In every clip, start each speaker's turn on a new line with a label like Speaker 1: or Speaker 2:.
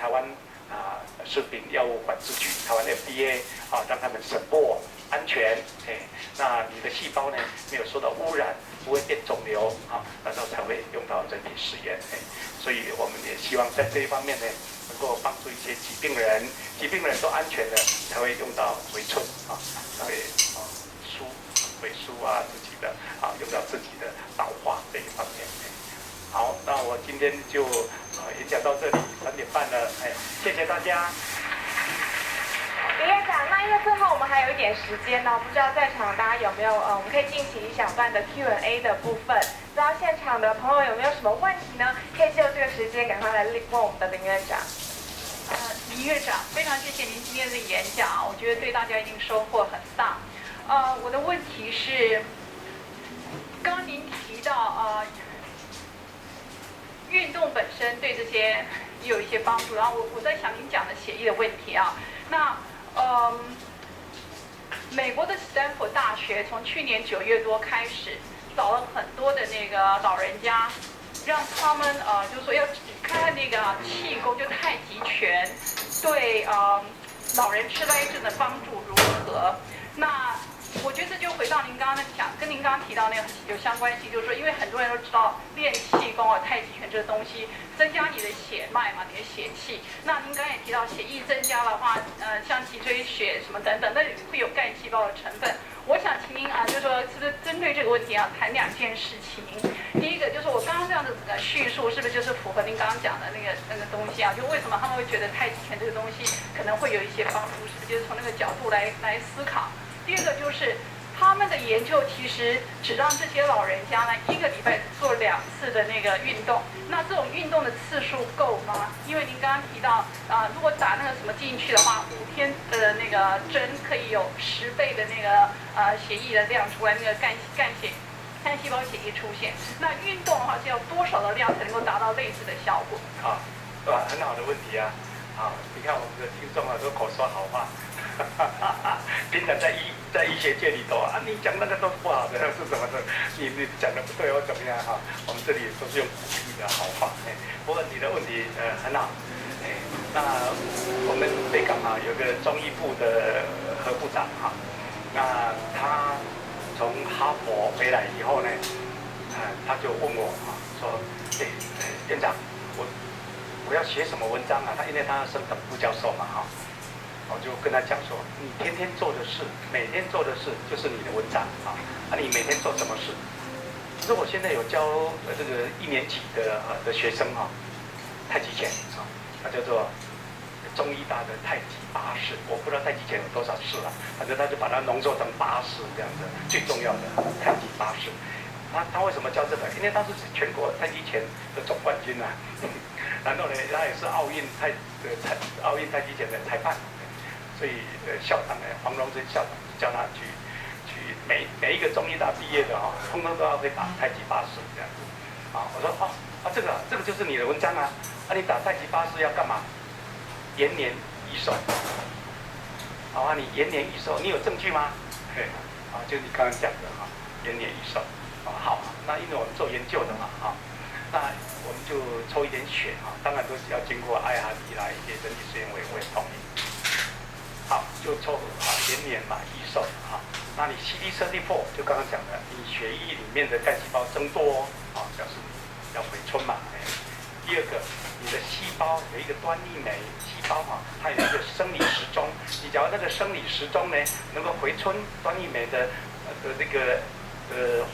Speaker 1: 台湾食品药物管制局台湾 FDA 让他们审过安全，那你的细胞呢没有受到污染，不会变肿瘤那时候才会用到人体试验，所以我们也希望在这一方面呢，能够帮助一些疾病人都安全的，才会用到回春才会回输自己的用到自己的老化这一方面。好，那我今天就演讲到这里，3点半了，谢谢大家。
Speaker 2: 林院长，那因为最后我们还有一点时间呢，不知道在场大家有没有我们可以进行一小段的 Q&A 的部分。不知道现场的朋友有没有什么问题呢？可以借由这个时间赶快来问我们的林院长。
Speaker 3: 林院长，非常谢谢您今天的演讲，我觉得对大家一定收获很大。我的问题是，刚刚您提到运动本身对这些也有一些帮助，然后我在想您讲的血液的问题那美国的斯坦福大学从去年9月多开始找了很多的那个老人家，让他们就是说要看看那个气功，就太极拳对老人痴呆症的帮助如何。那我觉得这就回到您刚刚讲，跟您刚刚提到那个有相关性，就是说，因为很多人都知道练气功太极拳这个东西增加你的血脉嘛，你的血气。那您刚刚也提到血液增加的话，像脊椎血什么等等，那会有干细胞的成分。我想请您就是说，是不是针对这个问题谈2件事情？第一个就是我刚刚这样的叙述，是不是就是符合您刚刚讲的那个东西就为什么他们会觉得太极拳这个东西可能会有一些帮助？是不是就是从那个角度来思考？第二个就是他们的研究其实只让这些老人家呢1个礼拜做2次的那个运动，那这种运动的次数够吗？因为您刚刚提到如果打那个什么进去的话，5天的那个针可以有10倍的那个血液的量出来，那个干细胞血液出现。那运动的话是要多少的量才能够达到类似的效果？
Speaker 1: 很好的问题你看我们的听众都口说好话。平常在医学界里头你讲那个都不好的是什么的，你讲的不对或怎么样我们这里都是用鼓励的好话。不过你的问题很好。那我们北港有个中医部的何部长那他从哈佛回来以后呢，他就问我说，院长，我要写什么文章因为他升等副教授嘛我就跟他讲说，你天天做的事，每天做的事就是你的文章你每天做什么事？可是我现在有教这个1年级的学生太极拳它叫做中医大的太极8式，我不知道太极拳有多少式反正他就把它浓缩成8式这样子，最重要的太极8式。他为什么教这个？因为他是全国太极拳的总冠军然后呢，他也是奥运太极拳的裁判。所以校长黄荣珍校长叫他去每一个中医大毕业的通通都要会打太极8式这样子我说这个就是你的文章你打太极8式要干嘛？延年益寿。你延年益寿，你有证据吗？就是你刚刚讲的延年益寿。好，那因为我们做研究的嘛那我们就抽一点血当然都是要经过IRB一些人体实验委员会同意。好，就抽延年益寿那你 CD34 就刚刚讲的，你血液里面的干细胞增多表示要回春嘛。第二个，你的细胞有一个端粒酶细胞它有一个生理时钟，你假如那个生理时钟呢能够回春，端粒酶的那个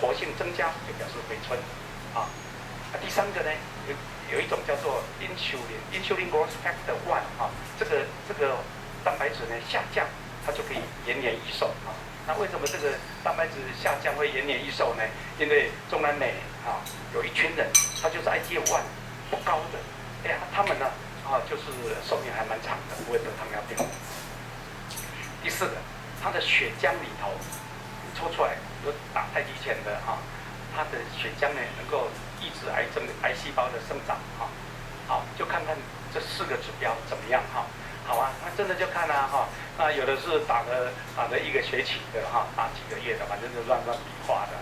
Speaker 1: 活性增加，就表示回春第三个呢，有一种叫做 insulin growth factor 1这个蛋白质呢下降，它就可以延年益寿那为什么这个蛋白质下降会延年益寿呢？因为中南美有一群人，他就是 IGF-1不高的，他们呢就是寿命还蛮长的，不会得糖尿病。第四个，他的血浆里头抽出来有打太极拳的他的血浆呢能够抑制癌细胞的生长好，就看看这4个指标怎么样好那真的就看那有的是打了1个学期的打几个月的，反正就乱比划的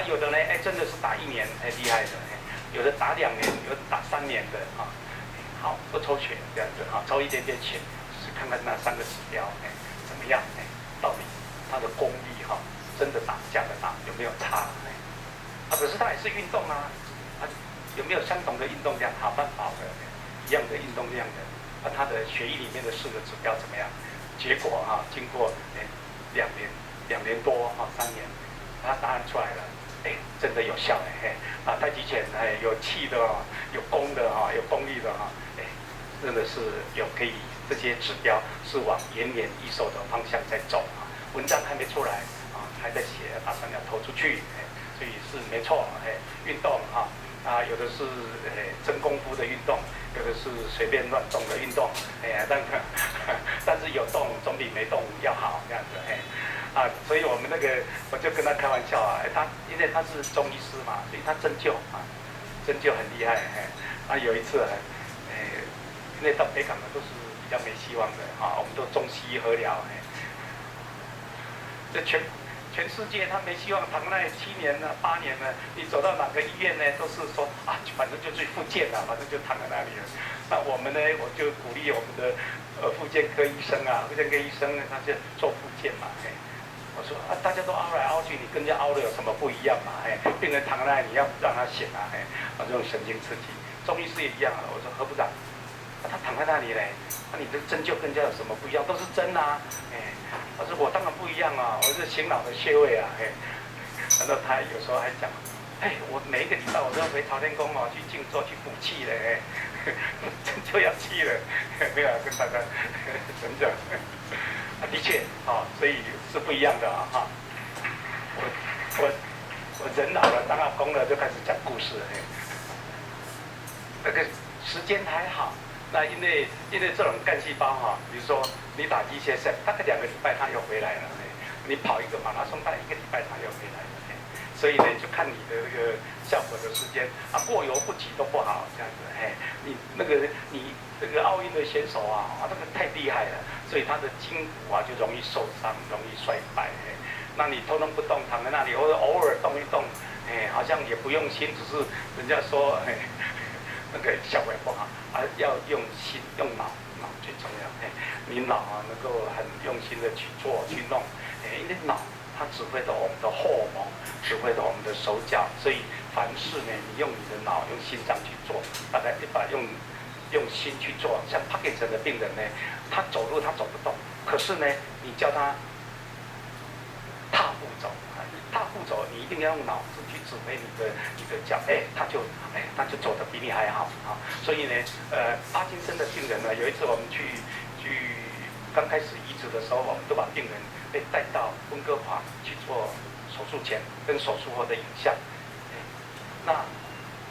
Speaker 1: 有的呢真的是打1年厉害的有的打2年，有的打3年的好，不抽血这样子啊，抽一点点血，就是看看那3个指标，怎么样，到底他的功力哈，真的打假的打有没有差，可是他也是运动啊，有没有相同的运动量，好慢跑的，一样的运动量的，他的血液里面的4个指标怎么样？结果经过2年多3年，他答案出来了。真的有效太极拳有气的有功的有功力的真的是有可以这些指标是往延年益寿的方向在走文章还没出来还在写，打算要投出去所以是没错运动有的是真功夫的运动，有的是随便乱动的运动但是有动总比没动要好这样子所以我们我就跟他开玩笑因为他是中医师嘛，所以他针灸针灸很厉害有一次因为到北港的都是比较没希望的我们都中西医合疗这全世界他没希望，躺那7年了8年了，你走到哪个医院呢，都是说反正就去复健了，反正就躺在那里了。那我们呢，我就鼓励我们的复健科医生复健科医生呢，他就做复健嘛我说大家都凹来凹去，你跟人家凹的有什么不一样嘛病人躺在那里，你要让他醒这种神经刺激。中医师也一样我说何部长他躺在那里嘞你的针灸跟人家有什么不一样？都是针我说我当然不一样我是醒脑的穴位然后他有时候还讲我每一个礼拜我都要回朝天宫去静坐去补气嘞针灸要气了没有跟大家真的的确所以是不一样的我人老了当阿公了就开始讲故事那个时间还好。那因为这种干细胞比如说你打机械赛，大概2个礼拜它又回来了你跑一个马拉松，大概1个礼拜它又回来了所以呢就看你的这个效果的时间过犹不及都不好这样子你这个奥运的选手那个太厉害了，所以他的筋骨就容易受伤，容易衰败那你通通不动躺在那里，或者偶尔动一动好像也不用心，只是人家说那个效果也不好要用心用脑最重要你脑能够很用心的去做去弄因为脑它指挥着我们的荷尔蒙，指挥着我们的手脚，所以凡事呢你用你的脑用心脏去做，把用心去做。像帕金森的病人呢，他走路他走不动，可是呢你叫他踏步走踏步走，你一定要用脑子去指挥你的脚他就走得比你还好所以呢帕金森的病人呢，有一次我们去刚开始移植的时候，我们都把病人被带到温哥华去做手术前跟手术后的影像那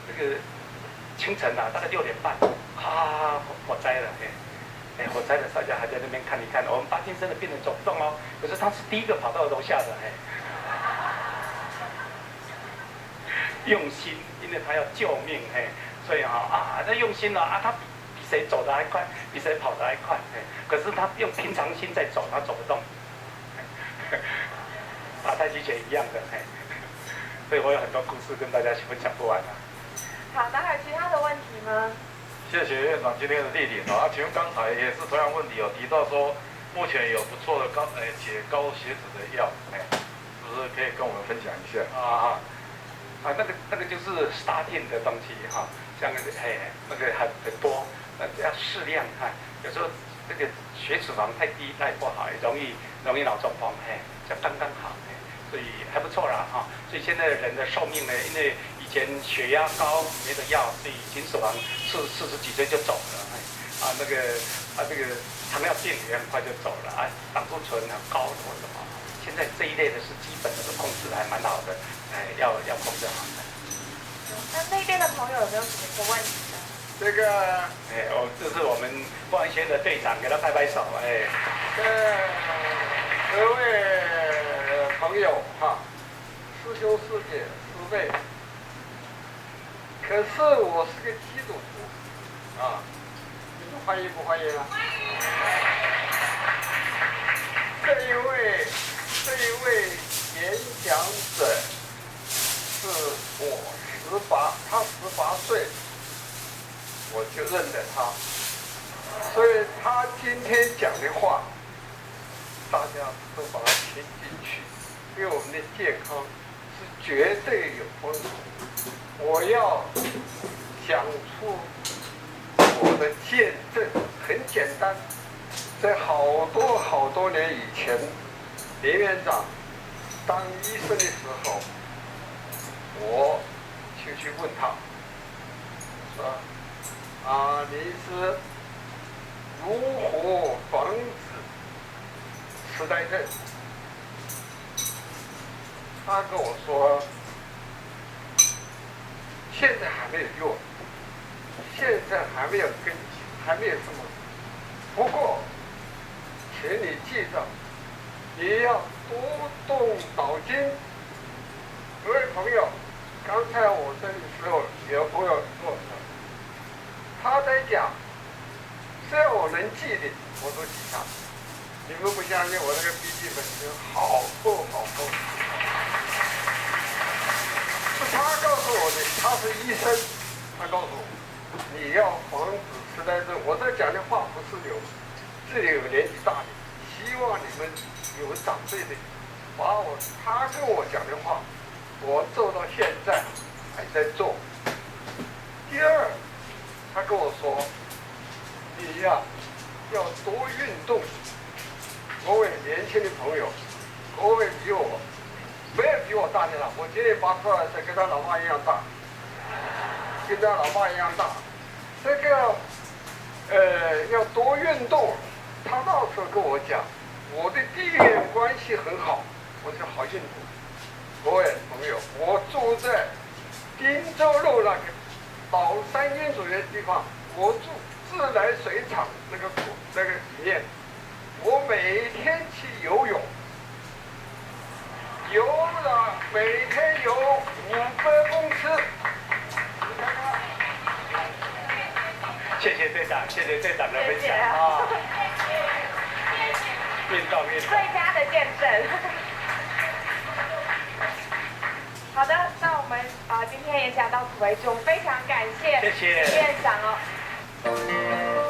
Speaker 1: 这个清晨大概6点半火灾了火灾的大家还在那边看一看，我们帕金森的病人走不动可是他是第一个跑到楼下的用心，因为他要救命所以他用心了他比谁走得还快，比谁跑得还快可是他用平常心在走，他走不动打太极拳一样的所以我有很多故事跟大家分享不完
Speaker 2: 好的，还有其他的问题吗？
Speaker 4: 谢谢院长今天的莅临请问刚才也是同样问题有提到说，目前有不错的解高血脂的药是不是可以跟我们分享一下
Speaker 1: 那个就是 statin 的东西像那个很多要适量有时候这个血脂肪太低那也不好，也容易脑中风就刚刚好所以还不错啦所以现在人的寿命呢，因为以前血压高没得药，所以秦始皇40几岁就走了这个糖尿病也很快就走了胆固醇很高或什么，现在这一类的是基本的控制还蛮好的要控制好
Speaker 2: 那边的朋友有没有什么一个问题呢？
Speaker 4: 这个
Speaker 1: 这是我们光轩的队长，给他拍拍手
Speaker 4: 各位朋友师兄师姐师妹，可是我是个基督徒你们欢迎不欢迎这一位演讲者是他18岁我就认得他
Speaker 5: 所以他今天讲的话，大家都把它听进去，对我们的健康是绝对有帮助。我要讲出我的见证，很简单，在好多年以前，林院长当医生的时候，我就去问他，说你是如何防治痴呆症？他跟我说，现在还没有用，现在还没有根据，还没有什么。不过，请你记着，你要多动脑筋。各位朋友，刚才我这里时候有朋友说，他在讲，只要我能记的，我都记下来。你们不相信，我那个笔记本是好厚好厚。是他告诉我的，他是医生，他告诉我，你要防止痴呆症。我这讲的话不是这里有年纪大的，希望你们有长辈的，他跟我讲的话，我做到现在还在做。第二，他跟我说，你要多运动。各位年轻的朋友，各位比我没有比我大的了，我今年82岁，跟他老爸一样大，跟他老爸一样大。这个要多运动。他那时候跟我讲，我的地缘关系很好，我是好运动。各位朋友，我住在汀州路那个老三英主的地方，我住自来水厂那个里面，我每天去游泳，游了每天游500公尺。你看看。
Speaker 1: 谢谢队长，谢谢队长的分享
Speaker 2: 啊！
Speaker 1: 运动。
Speaker 2: 最佳的见证。好的，那我们今天演讲到此为止，我们非常感谢
Speaker 1: 谢谢
Speaker 2: 院长哦。